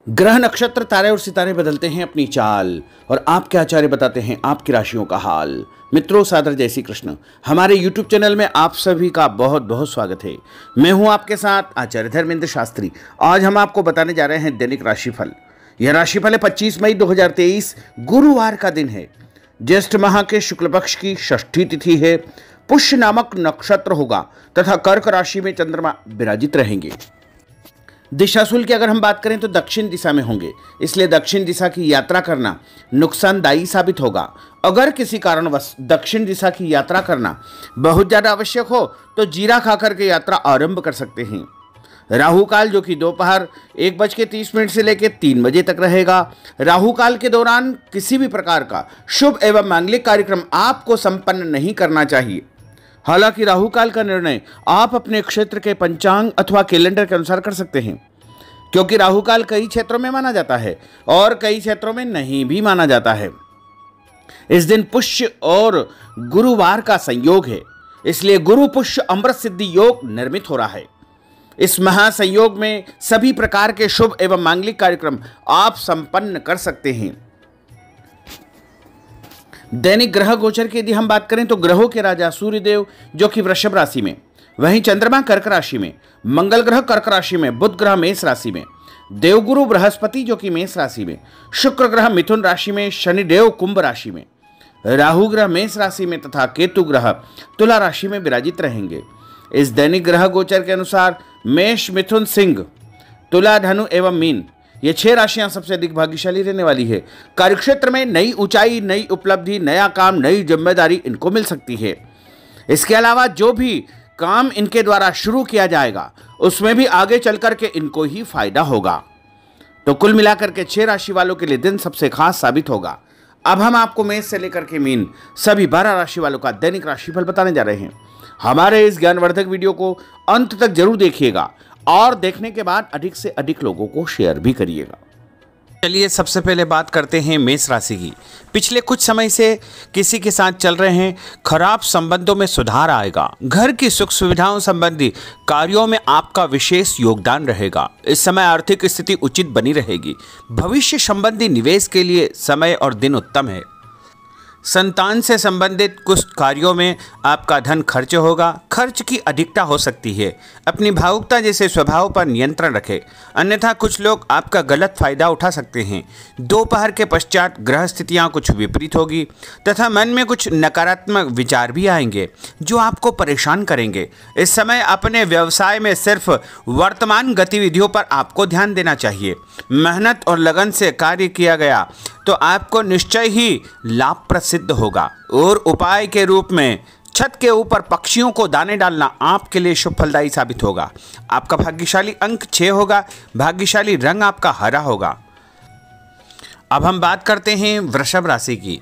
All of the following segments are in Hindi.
ग्रह नक्षत्र तारे और सितारे बदलते हैं अपनी चाल और आपके आचार्य बताते हैं आपकी राशियों का हाल। मित्रों, सादर जय श्री कृष्ण। हमारे YouTube चैनल में आप सभी का बहुत बहुत स्वागत है। मैं हूं आपके साथ आचार्य धर्मेंद्र शास्त्री। आज हम आपको बताने जा रहे हैं दैनिक राशिफल। यह राशिफल है 25 मई 2023 गुरुवार का दिन है। ज्येष्ठ माह के शुक्ल पक्ष की षष्ठी तिथि है। पुष्य नामक नक्षत्र होगा तथा कर्क राशि में चंद्रमा विराजित रहेंगे। दिशाशूल की अगर हम बात करें तो दक्षिण दिशा में होंगे, इसलिए दक्षिण दिशा की यात्रा करना नुकसानदायी साबित होगा। अगर किसी कारणवश दक्षिण दिशा की यात्रा करना बहुत ज़्यादा आवश्यक हो तो जीरा खाकर के यात्रा आरंभ कर सकते हैं। राहु काल जो कि दोपहर 1:30 से लेकर 3 बजे तक रहेगा। राहु काल के दौरान किसी भी प्रकार का शुभ एवं मांगलिक कार्यक्रम आपको संपन्न नहीं करना चाहिए। हालांकि राहु काल का निर्णय आप अपने क्षेत्र के पंचांग अथवा कैलेंडर के अनुसार कर सकते हैं, क्योंकि राहु काल कई क्षेत्रों में माना जाता है और कई क्षेत्रों में नहीं भी माना जाता है। इस दिन पुष्य और गुरुवार का संयोग है, इसलिए गुरु पुष्य अमृत सिद्धि योग निर्मित हो रहा है। इस महासंयोग में सभी प्रकार के शुभ एवं मांगलिक कार्यक्रम आप संपन्न कर सकते हैं। दैनिक ग्रह गोचर की यदि हम बात करें तो ग्रहों के राजा सूर्यदेव जो कि वृषभ राशि में, वहीं चंद्रमा कर्क राशि में, मंगल ग्रह कर्क राशि में, बुध ग्रह मेष राशि में, देवगुरु बृहस्पति जो कि मेष राशि में, शुक्र ग्रह मिथुन राशि में, शनिदेव कुंभ राशि में, राहु ग्रह मेष राशि में तथा केतु ग्रह तुला राशि में विराजित रहेंगे। इस दैनिक ग्रह गोचर के अनुसार मेष, मिथुन, सिंह, तुला, धनु एवं मीन, ये 6 राशियां सबसे अधिक भाग्यशाली रहने वाली है। कार्यक्षेत्र में नई ऊंचाई, नई उपलब्धि, नया काम, नई जिम्मेदारी इनको मिल सकती है। इसके अलावा जो भी काम इनके द्वारा शुरू किया जाएगा उसमें भी आगे चलकर के इनको ही फायदा होगा। तो कुल मिलाकर के 6 राशि वालों के लिए दिन सबसे खास साबित होगा। अब हम आपको मेष से लेकर के मीन सभी 12 राशि वालों का दैनिक राशिफल बताने जा रहे हैं। हमारे इस ज्ञानवर्धक वीडियो को अंत तक जरूर देखिएगा और देखने के बाद अधिक से अधिक लोगों को शेयर भी करिएगा। चलिए सबसे पहले बात करते हैं मेष राशि की। पिछले कुछ समय से किसी के साथ चल रहे हैं खराब संबंधों में सुधार आएगा। घर की सुख सुविधाओं संबंधी कार्यों में आपका विशेष योगदान रहेगा। इस समय आर्थिक स्थिति उचित बनी रहेगी। भविष्य संबंधी निवेश के लिए समय और दिन उत्तम है। संतान से संबंधित कुछ कार्यों में आपका धन खर्च होगा। खर्च की अधिकता हो सकती है। अपनी भावुकता जैसे स्वभाव पर नियंत्रण रखें, अन्यथा कुछ लोग आपका गलत फायदा उठा सकते हैं। दोपहर के पश्चात ग्रह स्थितियाँ कुछ विपरीत होगी तथा मन में कुछ नकारात्मक विचार भी आएंगे जो आपको परेशान करेंगे। इस समय अपने व्यवसाय में सिर्फ वर्तमान गतिविधियों पर आपको ध्यान देना चाहिए। मेहनत और लगन से कार्य किया गया तो आपको निश्चय ही लाभप्रद सिद्ध होगा। और उपाय के रूप में छत के ऊपर पक्षियों को दाने डालना आपके लिए शुभ फलदायी साबित होगा। आपका भाग्यशाली अंक 6 होगा। भाग्यशाली रंग आपका हरा होगा। अब हम बात करते हैं वृषभ राशि की।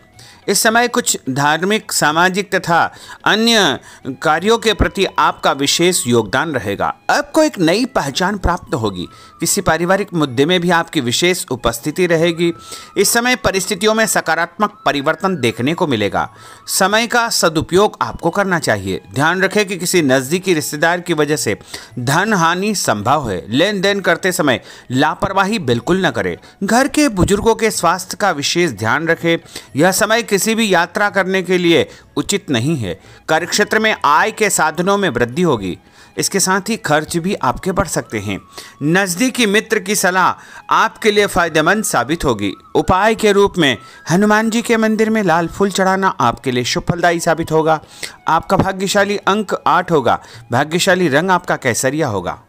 इस समय कुछ धार्मिक, सामाजिक तथा अन्य कार्यों के प्रति आपका विशेष योगदान रहेगा। आपको एक नई पहचान प्राप्त होगी। किसी पारिवारिक मुद्दे में भी आपकी विशेष उपस्थिति रहेगी। इस समय परिस्थितियों में सकारात्मक परिवर्तन देखने को मिलेगा। समय का सदुपयोग आपको करना चाहिए। ध्यान रखें कि किसी नज़दीकी रिश्तेदार की वजह से धन हानि संभव है। लेन देन करते समय लापरवाही बिल्कुल न करें। घर के बुजुर्गों के स्वास्थ्य का विशेष ध्यान रखें। यह समय किसी भी यात्रा करने के लिए उचित नहीं है। कार्यक्षेत्र में आय के साधनों में वृद्धि होगी। इसके साथ ही खर्च भी आपके बढ़ सकते हैं। नज़दीकी मित्र की सलाह आपके लिए फायदेमंद साबित होगी। उपाय के रूप में हनुमान जी के मंदिर में लाल फूल चढ़ाना आपके लिए शुभ फलदायी साबित होगा। आपका भाग्यशाली अंक 8 होगा। भाग्यशाली रंग आपका केसरिया होगा।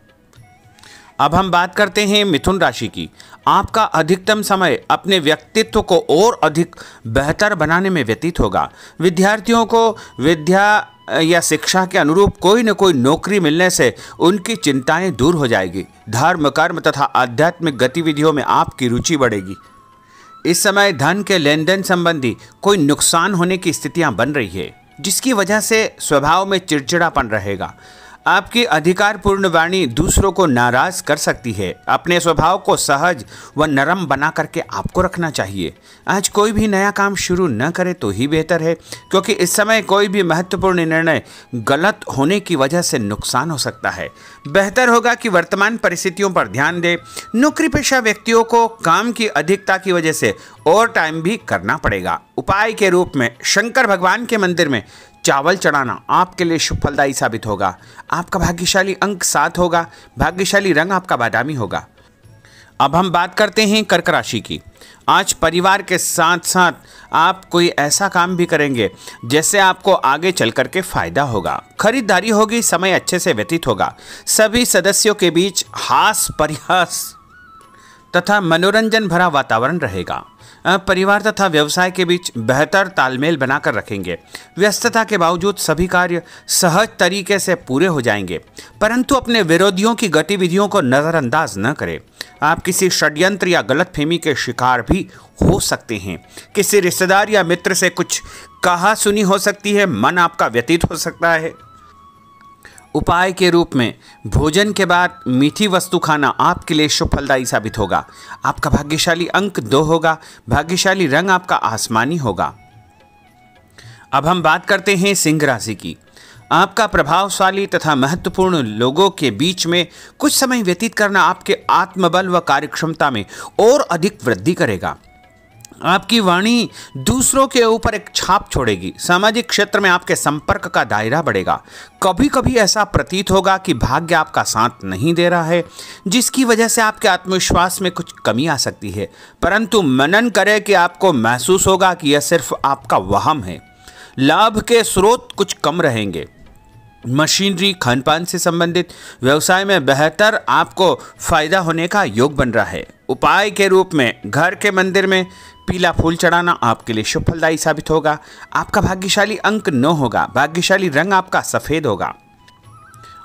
अब हम बात करते हैं मिथुन राशि की। आपका अधिकतम समय अपने व्यक्तित्व को और अधिक बेहतर बनाने में व्यतीत होगा। विद्यार्थियों को विद्या या शिक्षा के अनुरूप कोई न कोई नौकरी मिलने से उनकी चिंताएं दूर हो जाएगी। धर्म, कर्म तथा आध्यात्मिक गतिविधियों में आपकी रुचि बढ़ेगी। इस समय धन के लेन देन संबंधी कोई नुकसान होने की स्थितियां बन रही है, जिसकी वजह से स्वभाव में चिड़चिड़ापन रहेगा। आपकी अधिकारपूर्ण वाणी दूसरों को नाराज कर सकती है। अपने स्वभाव को सहज व नरम बना करके आपको रखना चाहिए। आज कोई भी नया काम शुरू न करे तो ही बेहतर है, क्योंकि इस समय कोई भी महत्वपूर्ण निर्णय गलत होने की वजह से नुकसान हो सकता है। बेहतर होगा कि वर्तमान परिस्थितियों पर ध्यान दें। नौकरी पेशा व्यक्तियों को काम की अधिकता की वजह से ओवर टाइम भी करना पड़ेगा। उपाय के रूप में शंकर भगवान के मंदिर में चावल चढ़ाना आपके लिए शुभ फलदायी साबित होगा। आपका भाग्यशाली अंक 7 होगा। भाग्यशाली रंग आपका बादामी होगा। अब हम बात करते हैं कर्क राशि की। आज परिवार के साथ साथ आप कोई ऐसा काम भी करेंगे जिससे आपको आगे चल करके फायदा होगा। खरीदारी होगी, समय अच्छे से व्यतीत होगा। सभी सदस्यों के बीच हास परिहास तथा मनोरंजन भरा वातावरण रहेगा। परिवार तथा व्यवसाय के बीच बेहतर तालमेल बनाकर रखेंगे। व्यस्तता के बावजूद सभी कार्य सहज तरीके से पूरे हो जाएंगे, परंतु अपने विरोधियों की गतिविधियों को नज़रअंदाज न करें। आप किसी षड्यंत्र या गलतफहमी के शिकार भी हो सकते हैं। किसी रिश्तेदार या मित्र से कुछ कहा सुनी हो सकती है। मन आपका व्यतीत हो सकता है। उपाय के रूप में भोजन के बाद मीठी वस्तु खाना आपके लिए शुभ फलदायी साबित होगा। आपका भाग्यशाली अंक 2 होगा। भाग्यशाली रंग आपका आसमानी होगा। अब हम बात करते हैं सिंह राशि की। आपका प्रभावशाली तथा महत्वपूर्ण लोगों के बीच में कुछ समय व्यतीत करना आपके आत्मबल व कार्यक्षमता में और अधिक वृद्धि करेगा। आपकी वाणी दूसरों के ऊपर एक छाप छोड़ेगी। सामाजिक क्षेत्र में आपके संपर्क का दायरा बढ़ेगा। कभी कभी ऐसा प्रतीत होगा कि भाग्य आपका साथ नहीं दे रहा है, जिसकी वजह से आपके आत्मविश्वास में कुछ कमी आ सकती है, परंतु मनन करें कि आपको महसूस होगा कि यह सिर्फ आपका वहम है। लाभ के स्रोत कुछ कम रहेंगे। मशीनरी, खानपान से संबंधित व्यवसाय में बेहतर आपको फायदा होने का योग बन रहा है। उपाय के रूप में घर के मंदिर में पीला फूल चढ़ाना आपके लिए शुभ फलदायी साबित होगा। आपका भाग्यशाली अंक 9 होगा। भाग्यशाली रंग आपका सफेद होगा।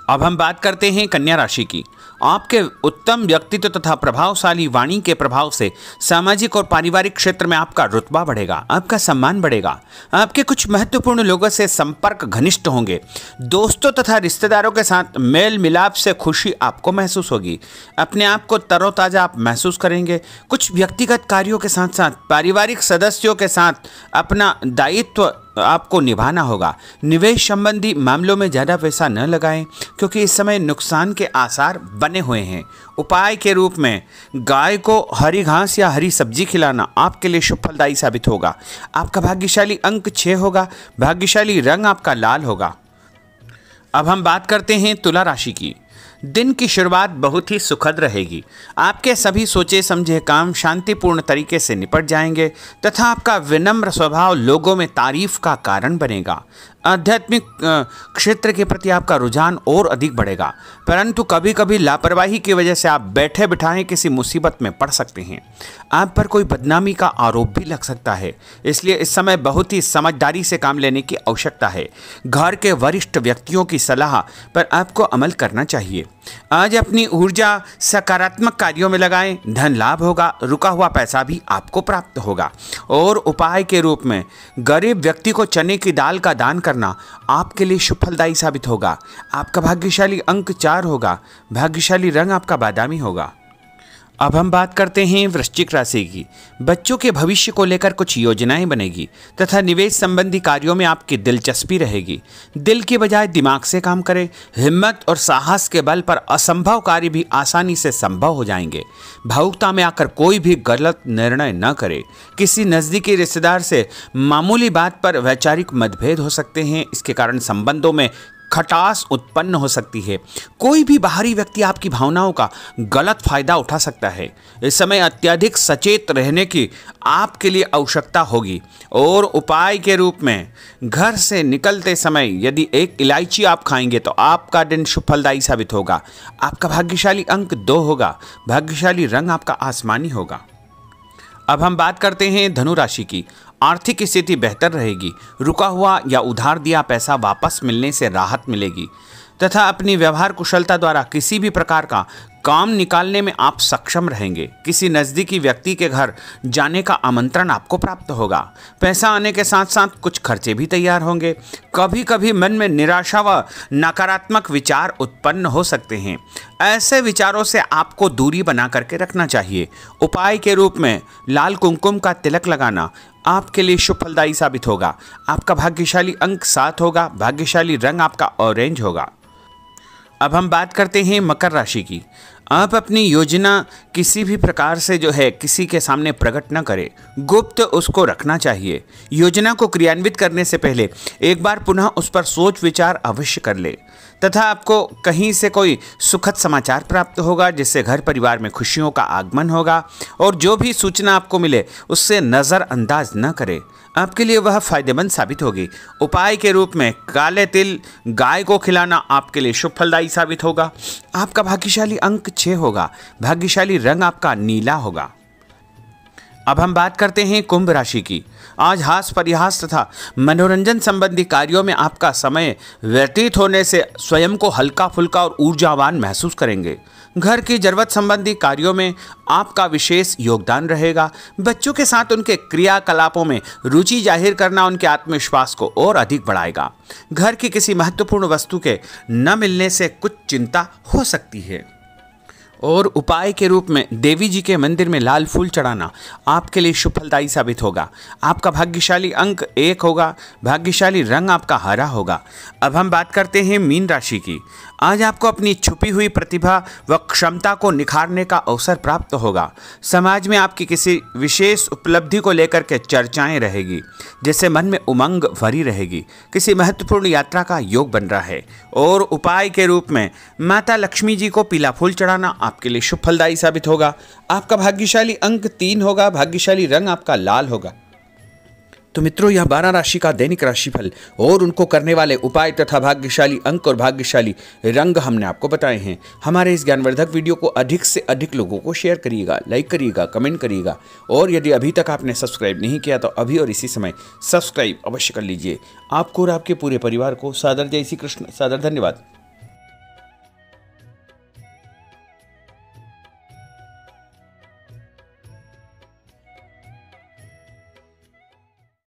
अब हम बात करते हैं कन्या राशि की। आपके उत्तम व्यक्तित्व तथा प्रभावशाली वाणी के प्रभाव से सामाजिक और पारिवारिक क्षेत्र में आपका रुतबा बढ़ेगा, आपका सम्मान बढ़ेगा। आपके कुछ महत्वपूर्ण लोगों से संपर्क घनिष्ठ होंगे। दोस्तों तथा रिश्तेदारों के साथ मेल मिलाप से खुशी आपको महसूस होगी। अपने आप को तरोताजा आप महसूस करेंगे। कुछ व्यक्तिगत कार्यों के साथ साथ पारिवारिक सदस्यों के साथ अपना दायित्व आपको निभाना होगा। निवेश संबंधी मामलों में ज़्यादा पैसा न लगाएं, क्योंकि इस समय नुकसान के आसार बने हुए हैं। उपाय के रूप में गाय को हरी घास या हरी सब्जी खिलाना आपके लिए शुभ फलदायी साबित होगा। आपका भाग्यशाली अंक 6 होगा। भाग्यशाली रंग आपका लाल होगा। अब हम बात करते हैं तुला राशि की। दिन की शुरुआत बहुत ही सुखद रहेगी। आपके सभी सोचे समझे काम शांतिपूर्ण तरीके से निपट जाएंगे तथा आपका विनम्र स्वभाव लोगों में तारीफ का कारण बनेगा। आध्यात्मिक क्षेत्र के प्रति आपका रुझान और अधिक बढ़ेगा, परंतु कभी कभी लापरवाही की वजह से आप बैठे बिठाए किसी मुसीबत में पड़ सकते हैं। आप पर कोई बदनामी का आरोप भी लग सकता है, इसलिए इस समय बहुत ही समझदारी से काम लेने की आवश्यकता है। घर के वरिष्ठ व्यक्तियों की सलाह पर आपको अमल करना चाहिए। आज अपनी ऊर्जा सकारात्मक कार्यों में लगाएं। धन लाभ होगा। रुका हुआ पैसा भी आपको प्राप्त होगा। और उपाय के रूप में गरीब व्यक्ति को चने की दाल का दान करना आपके लिए शुभ फलदायी साबित होगा। आपका भाग्यशाली अंक 4 होगा। भाग्यशाली रंग आपका बादामी होगा। अब हम बात करते हैं वृश्चिक राशि की। बच्चों के भविष्य को लेकर कुछ योजनाएं बनेगी तथा निवेश संबंधी कार्यों में आपकी दिलचस्पी रहेगी। दिल के बजाय दिमाग से काम करें। हिम्मत और साहस के बल पर असंभव कार्य भी आसानी से संभव हो जाएंगे। भावुकता में आकर कोई भी गलत निर्णय न करें। किसी नज़दीकी रिश्तेदार से मामूली बात पर वैचारिक मतभेद हो सकते हैं। इसके कारण संबंधों में खटास उत्पन्न हो सकती है। कोई भी बाहरी व्यक्ति आपकी भावनाओं का गलत फायदा उठा सकता है। इस समय अत्यधिक सचेत रहने की आपके लिए आवश्यकता होगी। और उपाय के रूप में घर से निकलते समय यदि एक इलायची आप खाएंगे तो आपका दिन शुभ फलदायी साबित होगा। आपका भाग्यशाली अंक 2 होगा। भाग्यशाली रंग आपका आसमानी होगा। अब हम बात करते हैं धनु राशि की। आर्थिक स्थिति बेहतर रहेगी। रुका हुआ या उधार दिया पैसा वापस मिलने से राहत मिलेगी तथा अपनी व्यवहार कुशलता द्वारा किसी भी प्रकार का काम निकालने में आप सक्षम रहेंगे। किसी नज़दीकी व्यक्ति के घर जाने का आमंत्रण आपको प्राप्त होगा। पैसा आने के साथ साथ कुछ खर्चे भी तैयार होंगे। कभी कभी मन में निराशा व नकारात्मक विचार उत्पन्न हो सकते हैं। ऐसे विचारों से आपको दूरी बना करके रखना चाहिए। उपाय के रूप में लाल कुमकुम का तिलक लगाना आपके लिए शुभ फलदायी साबित होगा। आपका भाग्यशाली अंक 7 होगा। भाग्यशाली रंग आपका ऑरेंज होगा। अब हम बात करते हैं मकर राशि की। आप अपनी योजना किसी भी प्रकार से जो है किसी के सामने प्रकट न करें, गुप्त उसको रखना चाहिए। योजना को क्रियान्वित करने से पहले एक बार पुनः उस पर सोच विचार अवश्य कर ले तथा आपको कहीं से कोई सुखद समाचार प्राप्त होगा जिससे घर परिवार में खुशियों का आगमन होगा। और जो भी सूचना आपको मिले उससे नज़रअंदाज न करें, आपके लिए वह फायदेमंद साबित होगी। उपाय के रूप में काले तिल गाय को खिलाना आपके लिए शुभ फलदायी साबित होगा। आपका भाग्यशाली अंक 6 होगा। भाग्यशाली रंग आपका नीला होगा। अब हम बात करते हैं कुंभ राशि की। आज हास परिहास तथा मनोरंजन संबंधी कार्यों में आपका समय व्यतीत होने से स्वयं को हल्का फुल्का और ऊर्जावान महसूस करेंगे। घर की जरूरत संबंधी कार्यों में आपका विशेष योगदान रहेगा। बच्चों के साथ उनके क्रियाकलापों में रुचि जाहिर करना उनके आत्मविश्वास को और अधिक बढ़ाएगा। घर की किसी महत्वपूर्ण वस्तु के न मिलने से कुछ चिंता हो सकती है। और उपाय के रूप में देवी जी के मंदिर में लाल फूल चढ़ाना आपके लिए शुभ फलदायी साबित होगा। आपका भाग्यशाली अंक 1 होगा। भाग्यशाली रंग आपका हरा होगा। अब हम बात करते हैं मीन राशि की। आज आपको अपनी छुपी हुई प्रतिभा व क्षमता को निखारने का अवसर प्राप्त होगा। समाज में आपकी किसी विशेष उपलब्धि को लेकर के चर्चाएं रहेगी जिससे मन में उमंग भरी रहेगी। किसी महत्वपूर्ण यात्रा का योग बन रहा है। और उपाय के रूप में माता लक्ष्मी जी को पीला फूल चढ़ाना आपके लिए शुभ फलदायी साबित होगा। आपका भाग्यशाली अंक 3 होगा। भाग्यशाली रंग आपका लाल होगा। तो मित्रों, यह 12 राशि का दैनिक राशिफल और उनको करने वाले उपाय तथा भाग्यशाली अंक और भाग्यशाली रंग हमने आपको बताए हैं। हमारे इस ज्ञानवर्धक वीडियो को अधिक से अधिक लोगों को शेयर करिएगा, लाइक करिएगा, कमेंट करिएगा। और यदि अभी तक आपने सब्सक्राइब नहीं किया तो अभी और इसी समय सब्सक्राइब अवश्य कर लीजिए। आपको और आपके पूरे परिवार को सादर जय श्री कृष्ण। सादर धन्यवाद।